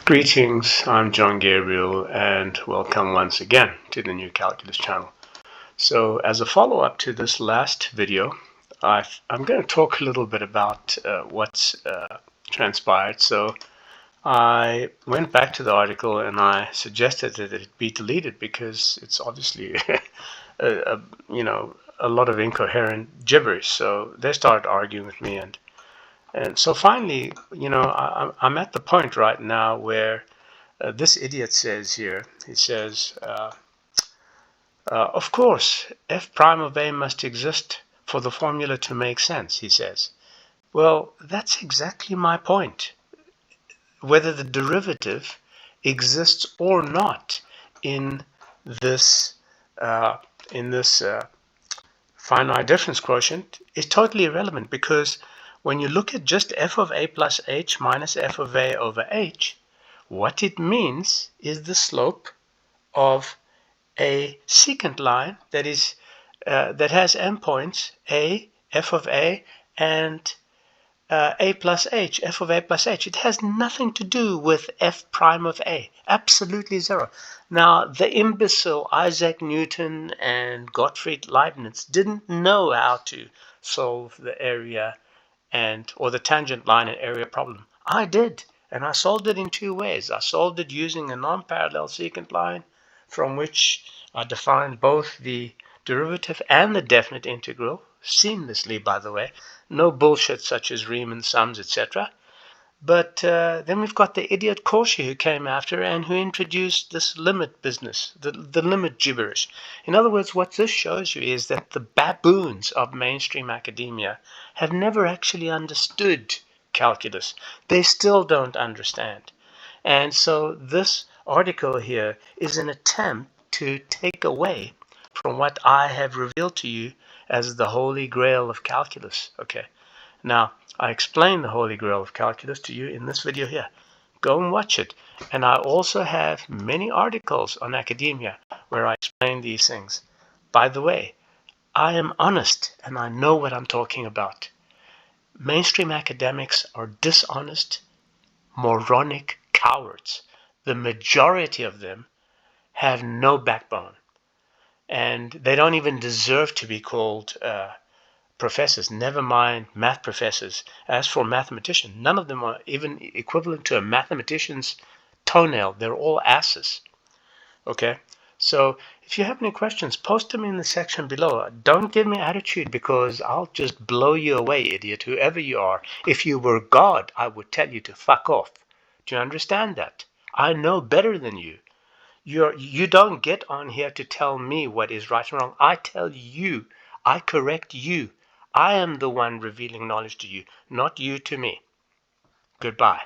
Greetings, I'm John Gabriel and welcome once again to the new Calculus channel. So as a follow-up to this last video, I'm going to talk a little bit about what's transpired. So I went back to the article and I suggested that it be deleted because it's obviously a lot of incoherent gibberish. So they started arguing with me and so finally, I'm at the point right now where this idiot says here, he says, of course, f prime of a must exist for the formula to make sense, he says. Well, that's exactly my point. Whether the derivative exists or not in this finite difference quotient is totally irrelevant, because when you look at just f of a plus h minus f of a over h, what it means is the slope of a secant line that is that has endpoints a, f of a, and a plus h, f of a plus h. It has nothing to do with f prime of a. Absolutely zero. Now, the imbecile Isaac Newton and Gottfried Leibniz didn't know how to solve the area or the tangent line and area problem. I did, and I solved it in two ways. I solved it using a non-parallel secant line from which I defined both the derivative and the definite integral seamlessly, by the way. No bullshit such as Riemann sums, etc. But then we've got the idiot Cauchy who came after and who introduced this limit business, the limit gibberish. In other words, what this shows you is that the baboons of mainstream academia have never actually understood calculus. They still don't understand. And so this article here is an attempt to take away from what I have revealed to you as the Holy Grail of Calculus. Okay. Now, I explain the Holy Grail of Calculus to you in this video here. Go and watch it. And I also have many articles on academia where I explain these things. By the way, I am honest and I know what I'm talking about. Mainstream academics are dishonest, moronic cowards. The majority of them have no backbone. And they don't even deserve to be called professors, never mind math professors. As for mathematicians, none of them are even equivalent to a mathematician's toenail. They're all asses. Okay? So if you have any questions, post them in the section below. Don't give me attitude, because I'll just blow you away, idiot, whoever you are. If you were God, I would tell you to fuck off. Do you understand that? I know better than you. You don't get on here to tell me what is right and wrong. I tell you. I correct you. I am the one revealing knowledge to you, not you to me. Goodbye.